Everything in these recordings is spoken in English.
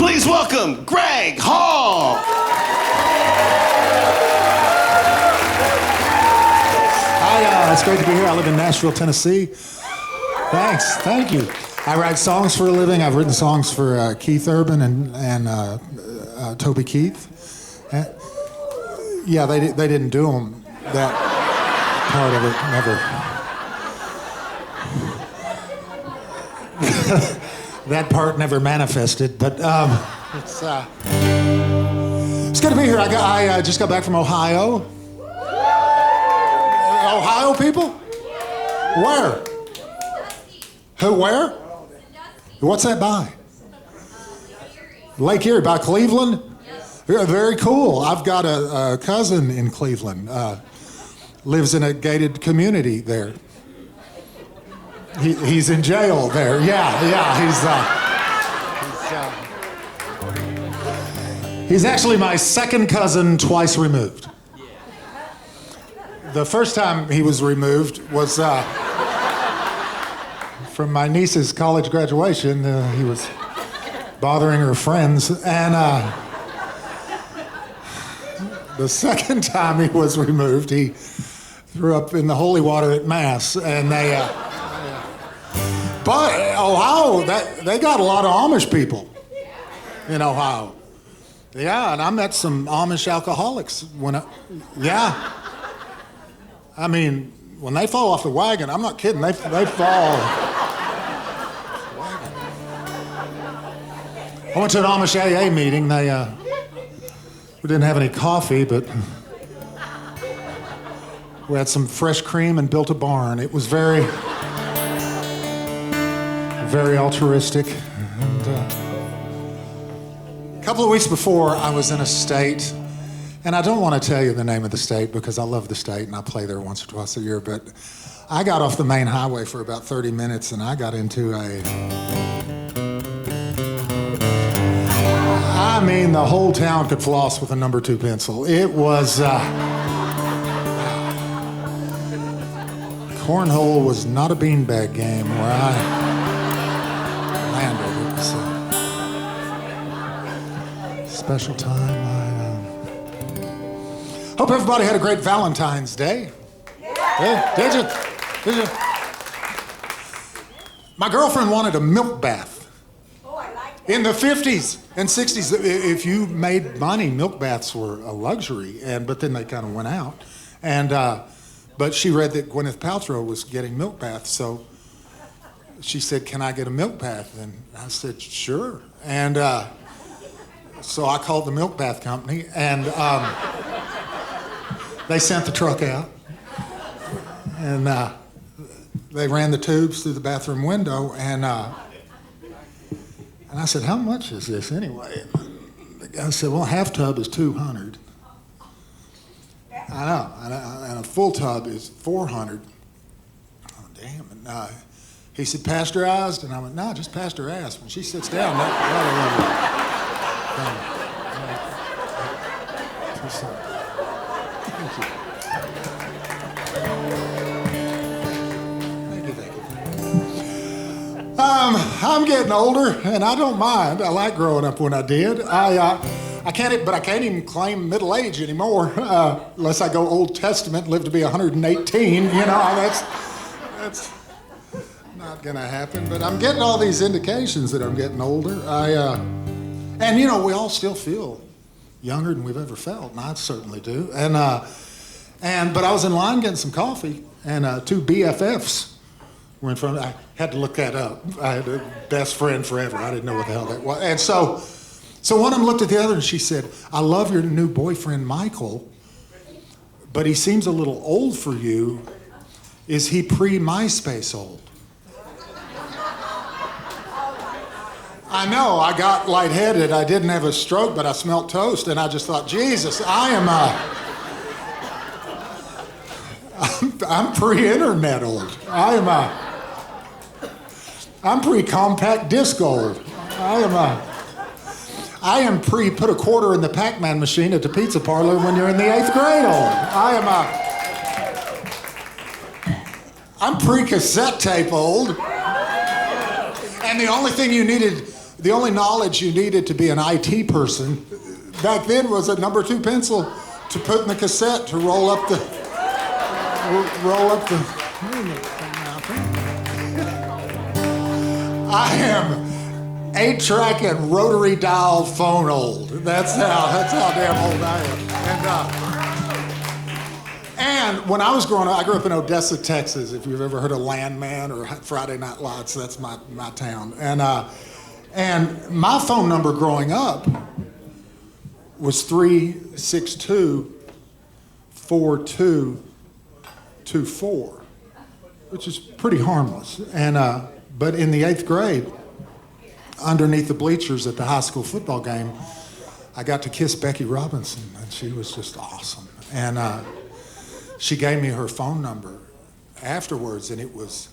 Please welcome Greg Hall. Hi, it's great to be here. I live in Nashville, Tennessee. Thanks, thank you. I write songs for a living. I've written songs for Keith Urban and Toby Keith. Yeah, they didn't do them. That part of it never. That part never manifested, but it's good to be here. I just got back from Ohio. Ohio people? Where? Who? Where? What's that by? Lake Erie, by Cleveland? Yeah, very cool. I've got a cousin in Cleveland. Lives in a gated community there. He's in jail there. Yeah. He's actually my second cousin twice removed. The first time he was removed was from my niece's college graduation. He was bothering her friends, and the second time he was removed, he threw up in the holy water at Mass, and they. But Ohio, they got a lot of Amish people in Ohio. Yeah, and I met some Amish alcoholics I mean, when they fall off the wagon, I'm not kidding, they fall. I went to an Amish AA meeting. We didn't have any coffee, but we had some fresh cream and built a barn. It was very altruistic. And a couple of weeks before, I was in a state, and I don't want to tell you the name of the state because I love the state and I play there once or twice a year, but I got off the main highway for about 30 minutes and I got into the whole town could floss with a number 2 pencil. It was, cornhole was not a beanbag game where I landed. It was a special time. Hope everybody had a great Valentine's Day. Yeah. Did you? My girlfriend wanted a milk bath. Oh, I like that. In the 50s and 60s, if you made money, milk baths were a luxury, but then they kind of went out. But she read that Gwyneth Paltrow was getting milk baths, so she said, "Can I get a milk bath?" And I said, "Sure." And so I called the milk bath company, and they sent the truck out, and they ran the tubes through the bathroom window, and I said, "How much is this anyway?" And the guy said, "Well, half tub is $200. I know, and a full tub is $400. Oh, damn. And he said, "Pasteurized?" And I went, "No, just pasteurized." When she sits down, Thank you. I'm getting older, and I don't mind. I like growing up when I did. I can't even claim middle age anymore, unless I go Old Testament, live to be 118. You know, that's not gonna happen. But I'm getting all these indications that I'm getting older. And you know, we all still feel younger than we've ever felt, and I certainly do. But I was in line getting some coffee, and 2 BFFs were in front of me. I had to look that up. I had a best friend forever. I didn't know what the hell that was. And so one of them looked at the other, and she said, "I love your new boyfriend, Michael, but he seems a little old for you. Is he pre-MySpace old?" I know, I got lightheaded. I didn't have a stroke, but I smelt toast, and I just thought, Jesus, I'm pre-internet old. I'm pre-compact disc old. I am pre-put a quarter in the Pac-Man machine at the pizza parlor when you're in the 8th grade old. I'm pre-cassette tape old. And the only thing you needed the only knowledge you needed to be an IT person back then was a number 2 pencil to put in the cassette to roll up the. I am 8-track and rotary dial phone old. That's how damn old I am. And when I was growing up, I grew up in Odessa, Texas. If you've ever heard of Landman or Friday Night Lights, that's my town. And my phone number growing up was 362-4224, which is pretty harmless. And but in the 8th grade, underneath the bleachers at the high school football game, I got to kiss Becky Robinson, and she was just awesome. And she gave me her phone number afterwards, and it was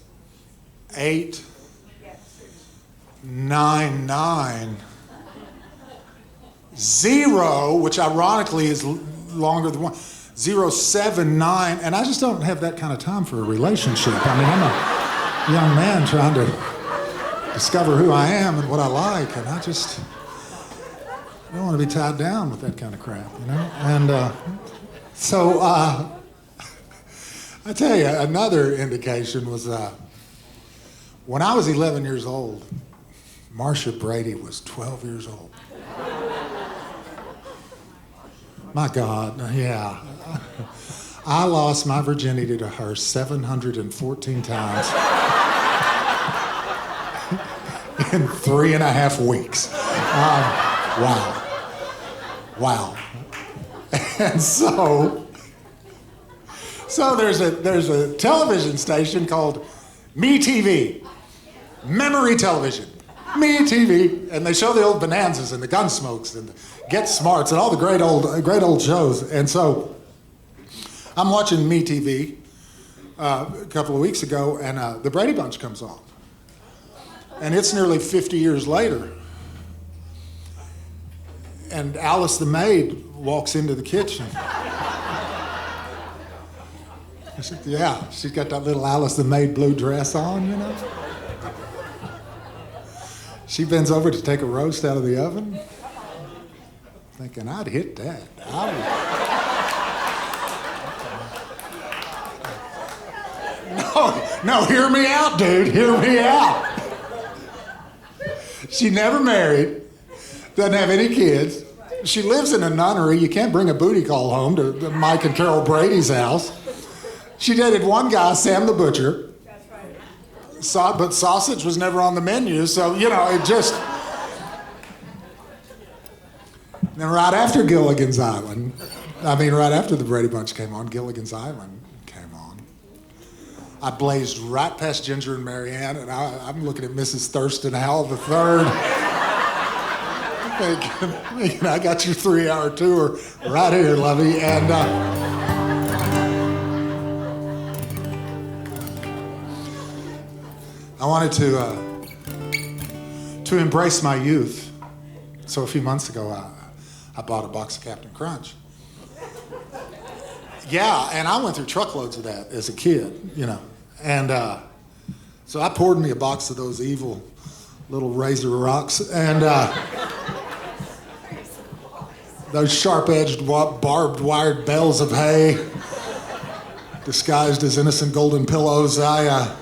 899-0, which ironically is longer than 079, and I just don't have that kind of time for a relationship. I mean, I'm a young man trying to discover who I am and what I like, and I don't want to be tied down with that kind of crap, you know? And so I tell you, another indication was when I was 11 years old, Marcia Brady was 12 years old. My God, yeah. I lost my virginity to her 714 times in 3.5 weeks. Wow. And so there's a television station called MeTV, Memory Television, MeTV, and they show the old Bonanzas and the Gunsmokes and the Get Smarts and all the great old shows. And so I'm watching MeTV a couple of weeks ago, and the Brady Bunch comes on, and it's nearly 50 years later. And Alice the maid walks into the kitchen. I said, yeah, she's got that little Alice the maid blue dress on, you know. She bends over to take a roast out of the oven, thinking, I'd hit that. No, hear me out, dude, hear me out. She never married, doesn't have any kids. She lives in a nunnery. You can't bring a booty call home to Mike and Carol Brady's house. She dated one guy, Sam the Butcher. That's right. But sausage was never on the menu, so, you know, it just... Then right after Gilligan's Island, right after the Brady Bunch came on, Gilligan's Island came on. I blazed right past Ginger and Marianne, and I'm looking at Mrs. Thurston Howell III. Thinking, I got your 3-hour tour right here, lovey. And I wanted to embrace my youth. So a few months ago, I bought a box of Captain Crunch. Yeah, and I went through truckloads of that as a kid, you know. And so I poured me a box of those evil little razor rocks, and those sharp-edged, barbed wired bales of hay disguised as innocent golden pillows. Like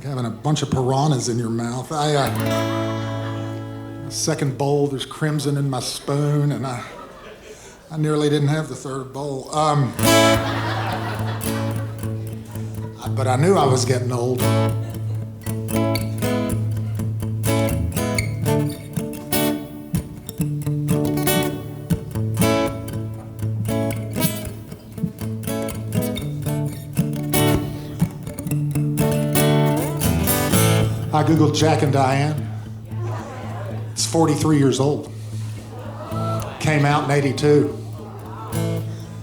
having a bunch of piranhas in your mouth. Second bowl, there's crimson in my spoon, and I nearly didn't have the third bowl. But I knew I was getting old. I Googled Jack and Diane. It's 43 years old. Came out in 82.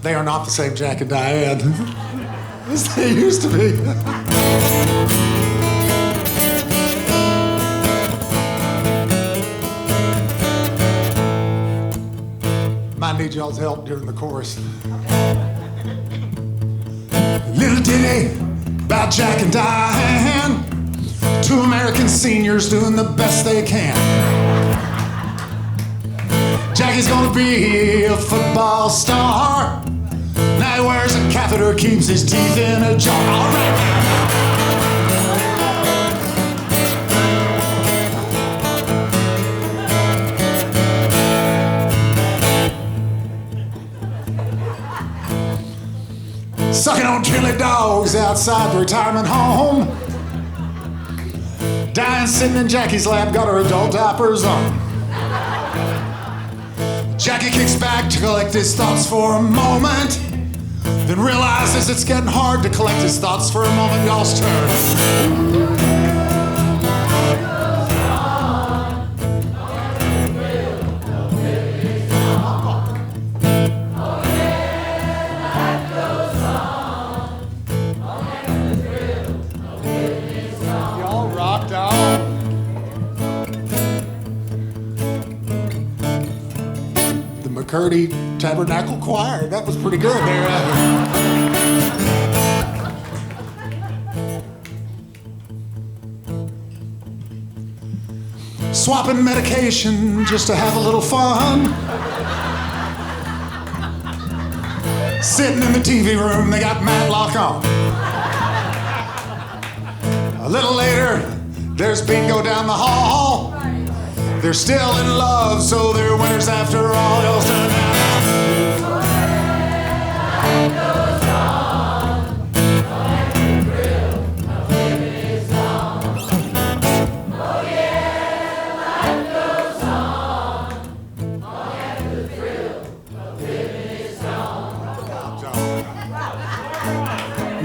They are not the same Jack and Diane as they used to be. Might need y'all's help during the chorus. Little ditty about Jack and Diane. Two American and seniors doing the best they can. Jackie's gonna be a football star. Now he wears a catheter, keeps his teeth in a jar. All right. Sucking on chili dogs outside the retirement home. Diane sitting in Jackie's lap, got her adult diapers on. Jackie kicks back to collect his thoughts for a moment, then realizes it's getting hard to collect his thoughts for a moment. Y'all's turn. Y'all rocked out. The McCurdy Tabernacle Choir. That was pretty good there. Swapping medication just to have a little fun. Sitting in the TV room, they got Matlock on. A little later, there's bingo down the hall. They're still in love, so they're winners after all. Y'all stand down.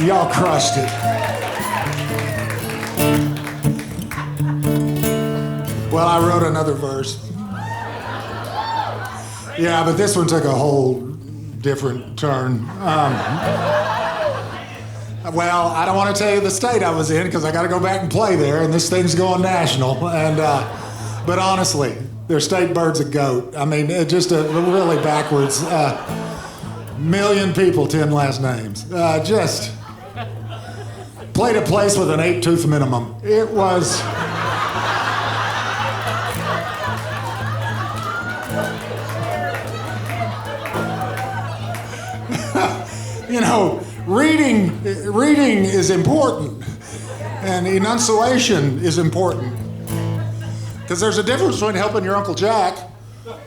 Y'all crushed it. Well, I wrote another verse. Yeah, but this one took a whole different turn. Well, I don't want to tell you the state I was in because I got to go back and play there, and this thing's going national. And but honestly, their state bird's a goat. I mean, just a really backwards. Million people, 10 last names. Just played a place with an 8-tooth minimum. It was. You know, reading is important, and enunciation is important, because there's a difference between helping your Uncle Jack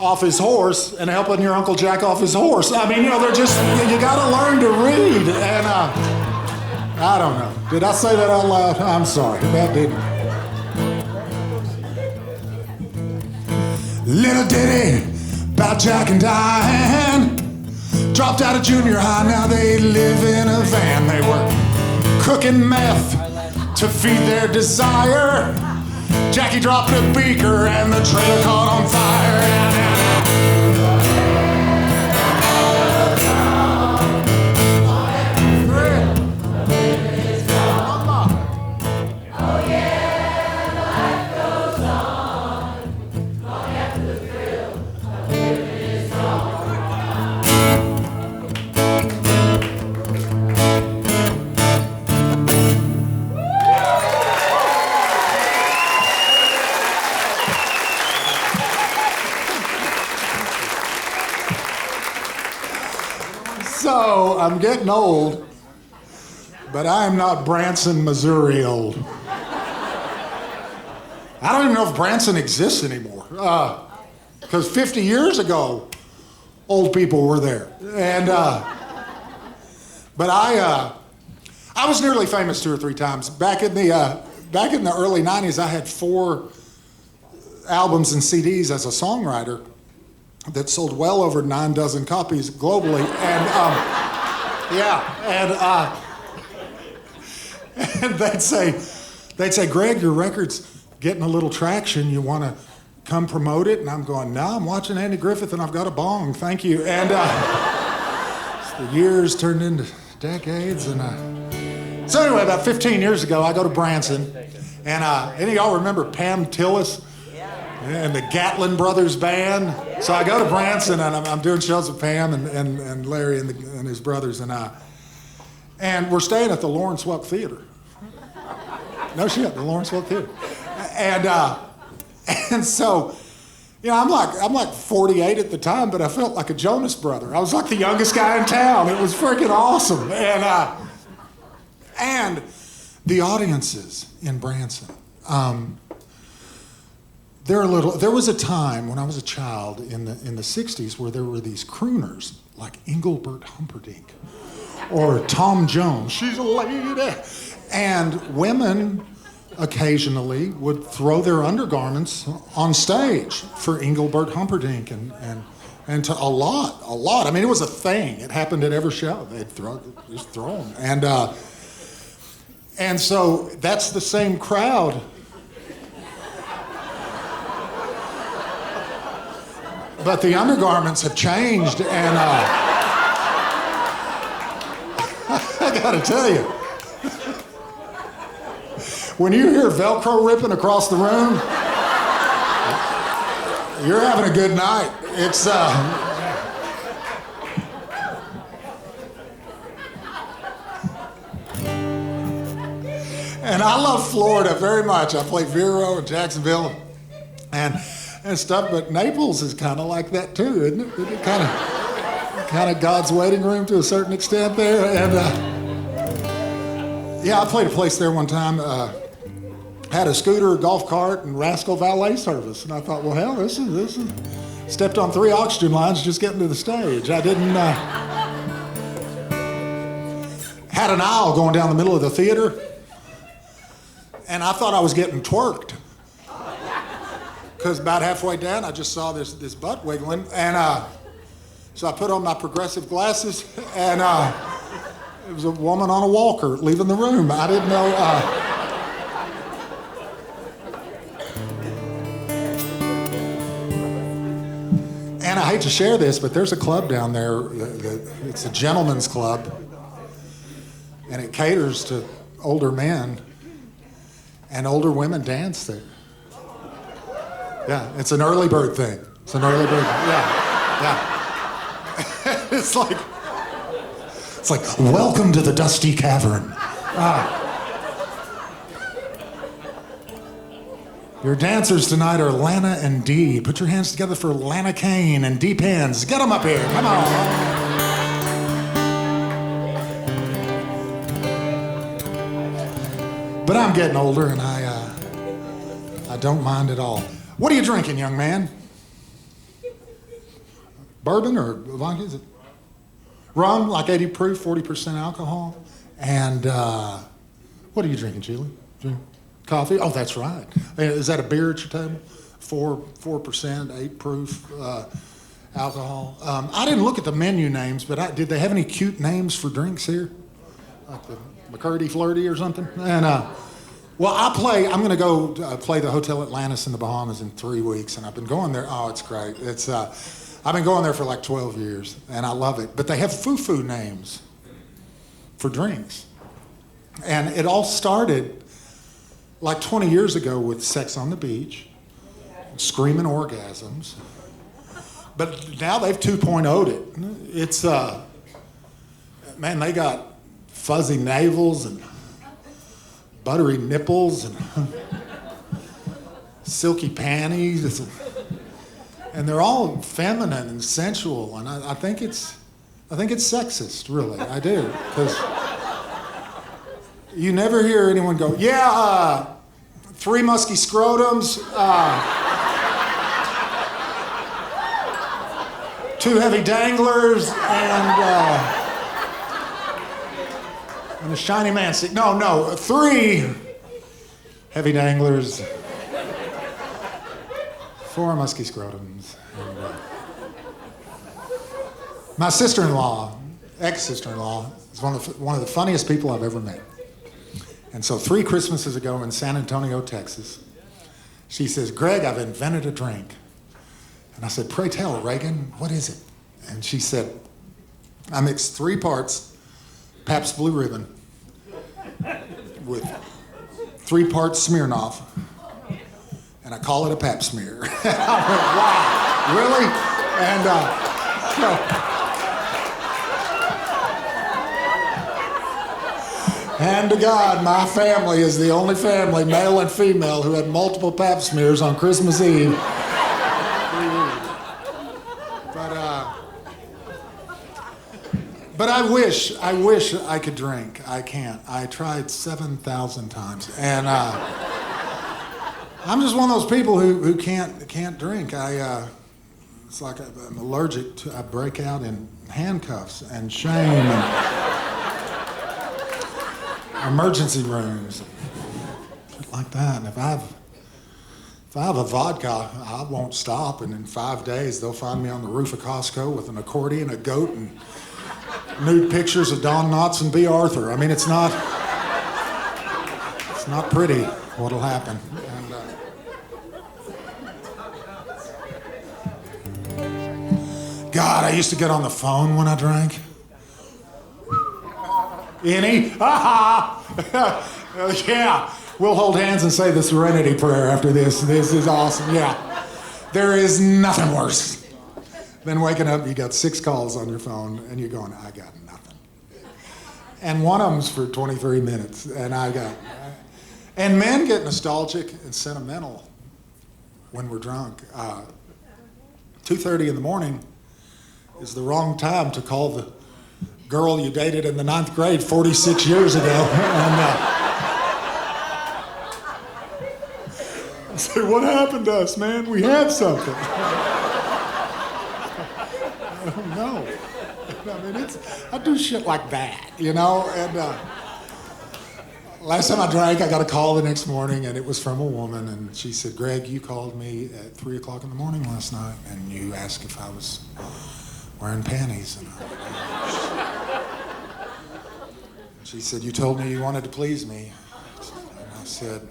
off his horse and helping your Uncle Jack off his horse. I mean, you know, they're just, you gotta learn to read, and I don't know. Did I say that out loud? I'm sorry, that didn't. Little ditty about Jack and Diane. Dropped out of junior high, now they live in a van. They were cooking meth to feed their desire. Jackie dropped a beaker and the trailer caught on fire. So, I'm getting old, but I am not Branson, Missouri old. I don't even know if Branson exists anymore. Because 50 years ago, old people were there. And, but I was nearly famous 2 or 3 times. Back in the early 90s, I had 4 albums and CDs as a songwriter that sold well over 9 dozen copies globally, and and they'd say, Greg, your record's getting a little traction. You want to come promote it? And I'm going, no, I'm watching Andy Griffith, and I've got a bong. Thank you. And the years turned into decades, and so anyway, about 15 years ago, I go to Branson, and any of y'all remember Pam Tillis? And the Gatlin Brothers Band. So I go to Branson, and I'm doing shows with Pam and Larry and his brothers, and we're staying at the Lawrence Welk Theater. No shit, the Lawrence Welk Theater. And and so, I'm like 48 at the time, but I felt like a Jonas brother. I was like the youngest guy in town. It was freaking awesome. And the audiences in Branson. There was a time when I was a child in the 60s where there were these crooners like Engelbert Humperdinck or Tom Jones. She's a lady. And women occasionally would throw their undergarments on stage for Engelbert Humperdinck and to a lot. I mean, it was a thing. It happened at every show. They'd just throw them. And so that's the same crowd. But the undergarments have changed, and I gotta tell you, when you hear Velcro ripping across the room, you're having a good night. It's and I love Florida very much. I play Vero in Jacksonville and stuff, but Naples is kind of like that too, isn't it? It kind of God's waiting room to a certain extent there. And yeah, I played a place there one time. Had a scooter, a golf cart, and Rascal valet service, and I thought, well, hell, this is. Stepped on 3 oxygen lines just getting to the stage. I didn't. Had an aisle going down the middle of the theater, and I thought I was getting twerked. Because about halfway down, I just saw this butt wiggling, and so I put on my progressive glasses, and it was a woman on a walker leaving the room. I didn't know. And I hate to share this, but there's a club down there. It's a gentleman's club, and it caters to older men, and older women dance there. Yeah, it's an early bird thing. It's an early bird. Yeah. It's like welcome to the dusty cavern. Your dancers tonight are Lana and Dee. Put your hands together for Lana Kane and Dee Pins. Get them up here. Come on. But I'm getting older, and I don't mind at all. What are you drinking, young man? Bourbon or vodka? Is it rum, like 80 proof, 40% alcohol? And what are you drinking, Julie? Coffee? Oh, that's right. Is that a beer at your table? 4%, 8 proof alcohol. I didn't look at the menu names, but did they have any cute names for drinks here? Like the McCurdy Flirty or something? And well, I'm going to go play the Hotel Atlantis in the Bahamas in 3 weeks, and I've been going there. Oh, it's great. I've been going there for like 12 years, and I love it. But they have foo-foo names for drinks. And it all started like 20 years ago with Sex on the Beach, Screaming Orgasms. But now they've 2.0'd it. It's, man, they got fuzzy navels and buttery nipples and silky panties. And they're all feminine and sensual. And I think it's sexist, really. I do. Because you never hear anyone go, 3 musky scrotums, 2 heavy danglers, and a shiny man stick. No, 3 heavy danglers, 4 musky scrotums. And, my sister-in-law, ex-sister-in-law, is one of the funniest people I've ever met. And so 3 Christmases ago in San Antonio, Texas, she says, "Greg, I've invented a drink." And I said, "Pray tell, Reagan, what is it?" And she said, "I mixed 3 parts Pabst Blue Ribbon with 3 parts Smirnoff, and I call it a Pap smear." I went, "Wow, really?" And Hand to God, my family is the only family, male and female, who had multiple pap smears on Christmas Eve. But I wish I could drink. I can't. I tried 7,000 times, and I'm just one of those people who can't drink. It's like I'm allergic to. I break out in handcuffs and shame and emergency rooms, shit like that. And if I have a vodka, I won't stop. And in 5 days, they'll find me on the roof of Costco with an accordion, a goat, and nude pictures of Don Knotts and B. Arthur. I mean, it's not pretty what'll happen. And, God, I used to get on the phone when I drank. Any? Yeah. We'll hold hands and say the Serenity Prayer after this. This is awesome. Yeah. There is nothing worse than waking up, you got 6 calls on your phone, and you're going, I got nothing. And one of them's for 23 minutes, and and men get nostalgic and sentimental when we're drunk. 2:30 in the morning is the wrong time to call the girl you dated in the 9th grade 46 years ago. And I say, what happened to us, man? We had something. I don't know. I mean, I do shit like that, you know? And last time I drank, I got a call the next morning, and it was from a woman, and she said, Greg, you called me at 3 o'clock in the morning last night, and you asked if I was wearing panties. And she said, you told me you wanted to please me. And I said,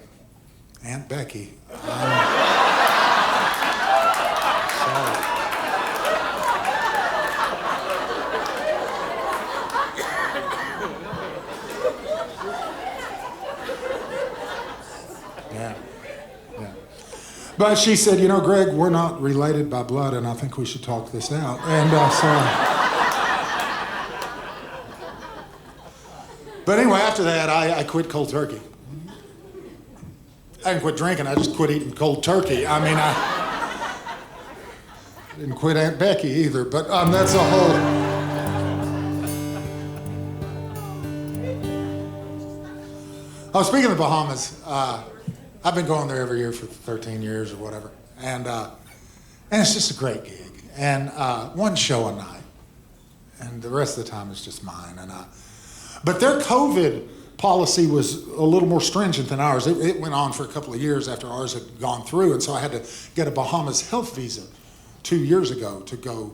Aunt Becky, I'm sorry. Yeah. But she said, you know, Greg, we're not related by blood, and I think we should talk this out. And But anyway, after that, I quit cold turkey. I didn't quit drinking, I just quit eating cold turkey. I mean, I didn't quit Aunt Becky either, but that's a whole... Oh, speaking of the Bahamas, I've been going there every year for 13 years or whatever, and it's just a great gig, and one show a night, and the rest of the time is just mine. But their COVID policy was a little more stringent than ours. It went on for a couple of years after ours had gone through, and so I had to get a Bahamas health visa 2 years ago to go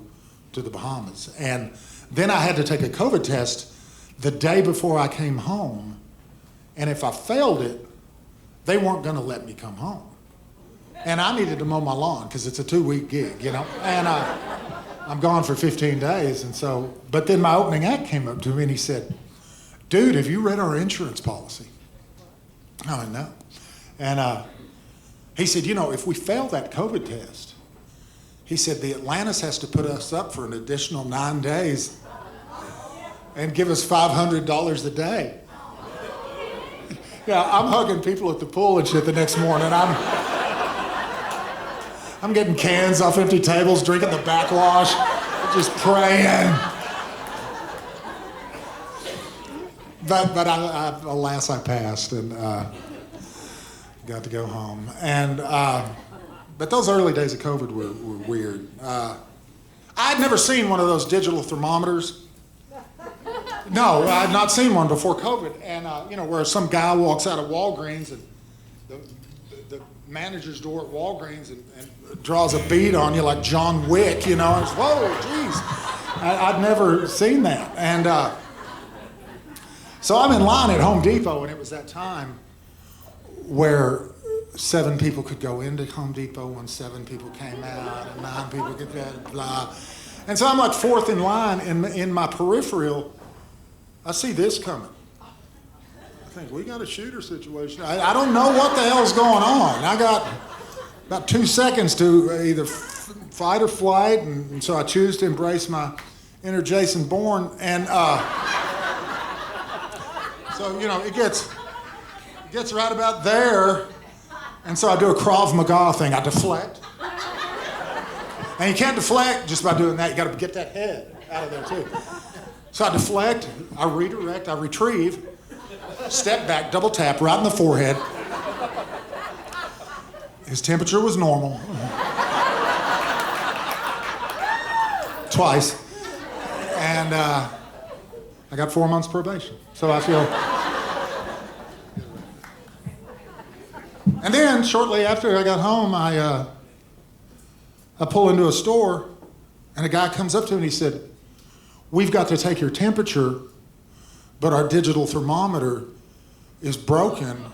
to the Bahamas. And then I had to take a COVID test the day before I came home, and if I failed it, they weren't going to let me come home. And I needed to mow my lawn because it's a 2-week gig, you know. And I'm gone for 15 days, and so, but then my opening act came up to me and he said, dude, have you read our insurance policy? I went, no. And he said, you know, if we fail that COVID test, he said, the Atlantis has to put us up for an additional 9 days and give us $500 a day. Yeah, I'm hugging people at the pool and shit the next morning. I'm getting cans off empty tables, drinking the backwash, just praying. But alas, I passed and got to go home. And but those early days of COVID were weird. I'd never seen one of those digital thermometers. No, I'd not seen one before COVID. And you know, where some guy walks out of Walgreens and the manager's door at Walgreens and draws a bead on you like John Wick, you know. And it's, whoa, geez, I'd never seen that. And so I'm in line at Home Depot, and it was that time where 7 people could go into Home Depot when 7 people came out, and 9 people could blah. And so I'm like 4th in line, and in my peripheral, I see this coming. I think we got a shooter situation. I don't know what the hell's going on. I got about 2 seconds to either fight or flight, and so I choose to embrace my inner Jason Bourne, and So, it gets right about there, and so I do a Krav Maga thing. I deflect. And you can't deflect just by doing that. You got to get that head out of there, too. So I deflect, I redirect, I retrieve, step back, double tap right in the forehead. His temperature was normal. Twice. And I got 4 months probation. So I feel... And then, shortly after I got home, I pull into a store, and a guy comes up to me and he said, "We've got to take your temperature, but our digital thermometer is broken,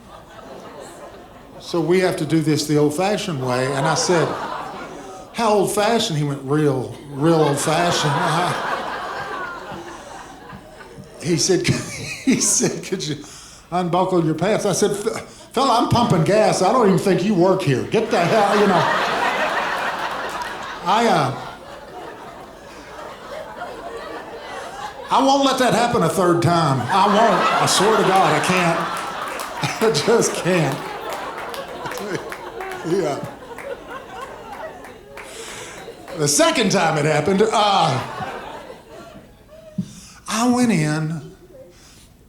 so we have to do this the old-fashioned way." And I said, "How old-fashioned?" He went, real old-fashioned. He said, "Could you unbuckle your pants?" I said, "Fella, I'm pumping gas. I don't even think you work here. Get the hell, I won't let that happen a third time. I won't. I swear to God, I can't. I just can't." Yeah. The second time it happened, I went in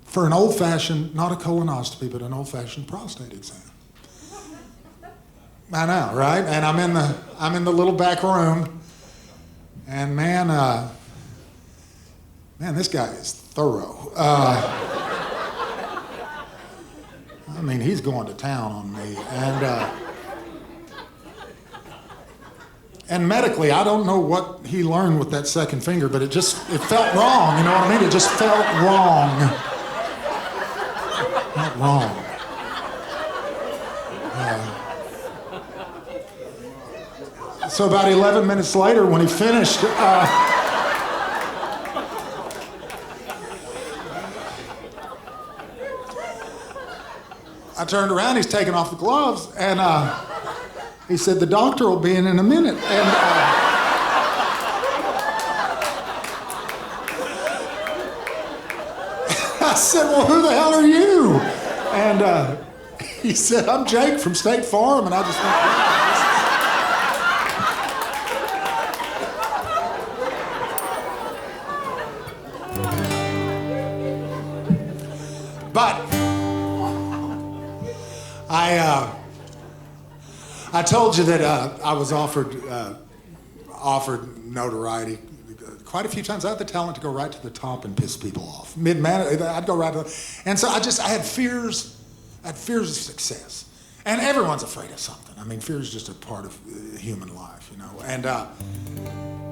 for an old-fashioned, not a colonoscopy, but an old-fashioned prostate exam. I know, right? And I'm in the little back room, and man, this guy is thorough. I mean, he's going to town on me, and medically, I don't know what he learned with that second finger, but it felt wrong. You know what I mean? It just felt wrong. Not wrong. So about 11 minutes later, when he finished, I turned around, he's taking off the gloves, and he said, "The doctor will be in a minute." And I said, "Well, who the hell are you?" And he said, "I'm Jake from State Farm," and I just went, but I told you that I was offered notoriety quite a few times. I had the talent to go right to the top and piss people off. Mid-man, I'd go right to the... And so I had fears. I had fears of success. And everyone's afraid of something. I mean, fear is just a part of human life, And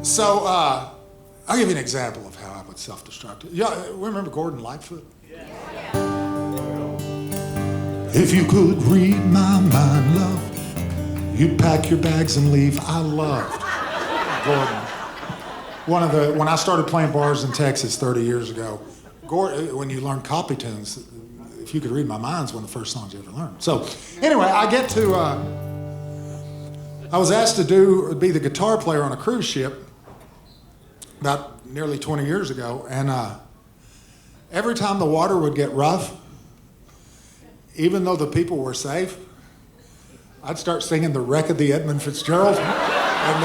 so I'll give you an example of how I would self-destruct. Yeah, remember Gordon Lightfoot? Yeah. If you could read my mind, love, you'd pack your bags and leave. I loved Gordon. When I started playing bars in Texas 30 years ago, when you learn copy tunes, If You Could Read My Mind's one of the first songs you ever learned. So anyway, I was asked to be the guitar player on a cruise ship about nearly 20 years ago, and every time the water would get rough, even though the people were safe, I'd start singing The Wreck of the Edmund Fitzgerald. And,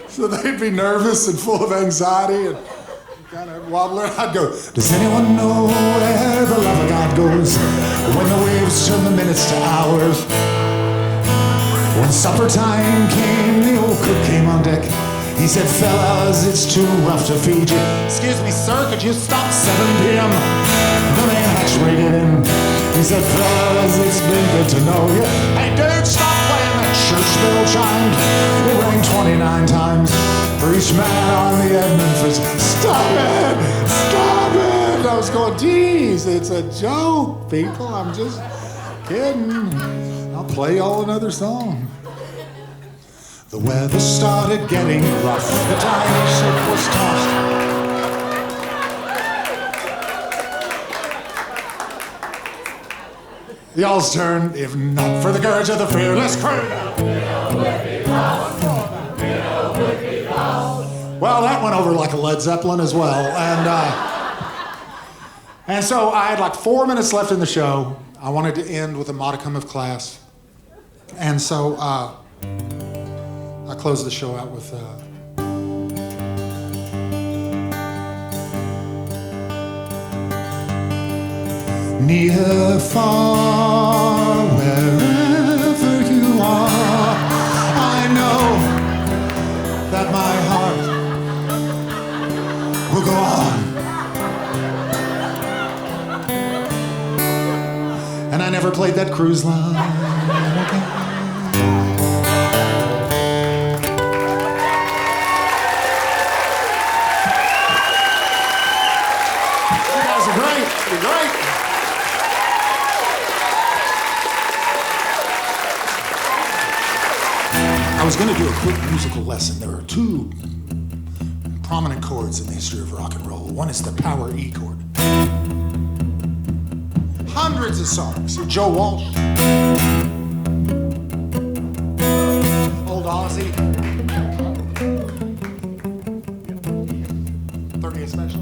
so they'd be nervous and full of anxiety and kind of wobbling. I'd go, "Does anyone know where the love of God goes when the waves turn the minutes to hours? When supper time came, the old cook came on deck. He said, 'Fellas, it's too rough to feed you. Excuse me, sir, could you stop 7 p.m.? The main hatch waited in. He said, 'Fellas, it's been good to know you. Hey, dude, stop playing that church bell chimed. It rang 29 times for each man on the Edmund Fitz. Stop it! Stop it!' I was going, geez, it's a joke, people. I'm just kidding. I'll play y'all another song. The weather started getting rough. The tiny ship was tossed. Y'all's turn, if not for the courage of the fearless crew. Well, that went over like a Led Zeppelin as well. And And so I had like 4 minutes left in the show. I wanted to end with a modicum of class. And so I closed the show out with... Near, far, wherever you are, I know that my heart will go on. And I never played that cruise line again. You guys are great. You're great. I was going to do a quick musical lesson. There are two prominent chords in the history of rock and roll. One is the power E chord. Hundreds of songs. Joe Walsh, Old Ozzy, 30th Special.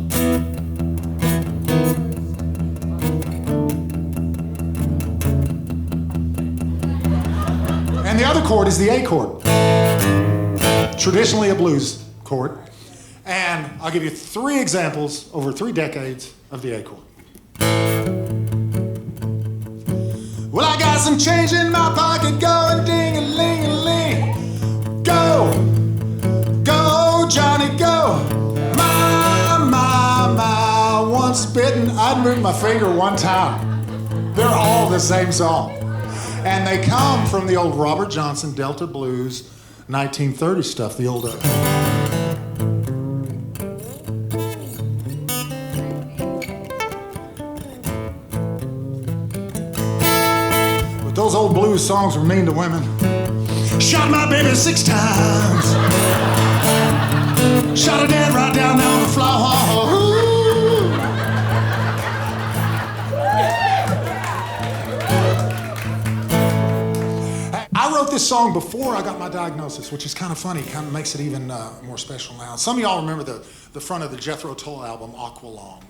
And the other chord is the A chord. Traditionally a blues chord. And I'll give you 3 examples over 3 decades of the A chord. Well, I got some change in my pocket going ding-a-ling-a-ling. Go, go, Johnny, go. My, once bitten, I'd move my finger one time. They're all the same song. And they come from the old Robert Johnson Delta Blues 1930 stuff, the old... Those old blues songs were mean to women. Shot my baby 6 times. Shot her dead right down there on the floor. I wrote this song before I got my diagnosis, which is kind of funny. Kind of makes it even more special now. Some of y'all remember the front of the Jethro Tull album, Aqualung.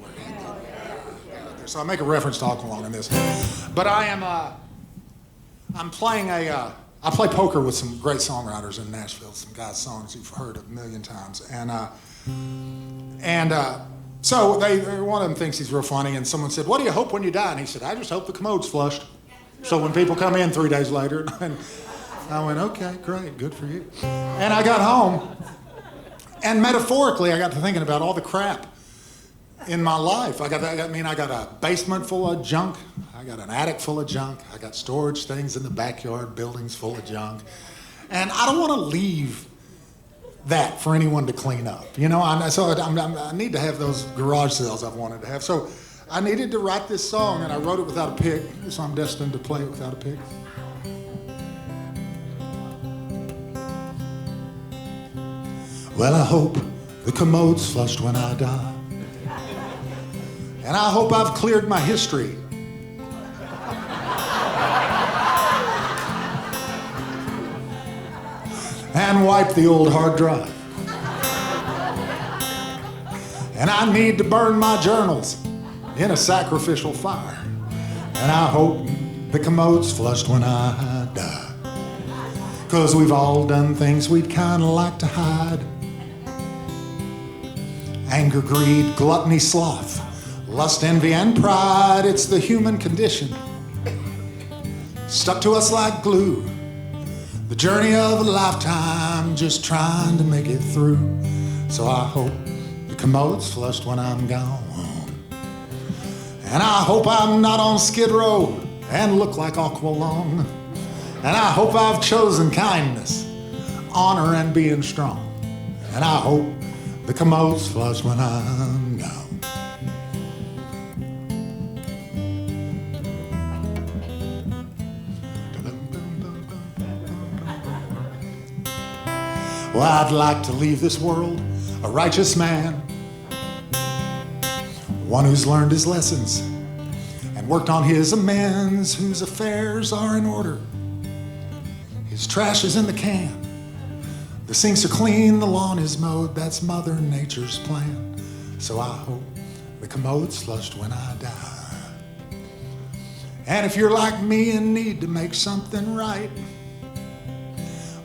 So I make a reference to Aqualung in this. But I'm playing I play poker with some great songwriters in Nashville, some guys' songs you've heard a million times. So one of them thinks he's real funny, and someone said, "What do you hope when you die?" And he said, "I just hope the commode's flushed. So when people come in 3 days later," and I went, "Okay, great, good for you." And I got home, and metaphorically, I got to thinking about all the crap in my life. I got a basement full of junk. I got an attic full of junk. I got storage things in the backyard, buildings full of junk. And I don't want to leave that for anyone to clean up. You know, I need to have those garage sales I've wanted to have. So I needed to write this song, and I wrote it without a pick, so I'm destined to play it without a pick. Well, I hope the commode's flushed when I die. And I hope I've cleared my history. And wiped the old hard drive. And I need to burn my journals in a sacrificial fire. And I hope the commode's flushed when I die. 'Cause we've all done things we'd kinda like to hide. Anger, greed, gluttony, sloth, lust, envy, and pride. It's the human condition, stuck to us like glue. The journey of a lifetime, just trying to make it through. So I hope the commode's flushed when I'm gone. And I hope I'm not on Skid Row and look like Aqualung. And I hope I've chosen kindness, honor, and being strong. And I hope the commode's flushed when I'm gone. Well, I'd like to leave this world a righteous man, one who's learned his lessons and worked on his amends, whose affairs are in order. His trash is in the can, the sinks are clean, the lawn is mowed. That's Mother Nature's plan. So I hope the commode's flushed when I die. And if you're like me and need to make something right,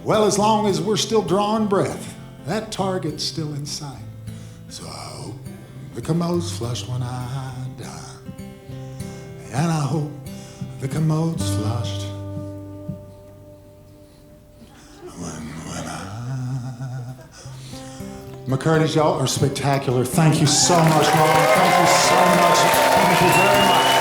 well, as long as we're still drawing breath, that target's still in sight. So I hope the commode's flushed when I die. And I hope the commode's flushed when I... McCurdy's, y'all are spectacular. Thank you so much, Ron. Thank you so much. Thank you very much.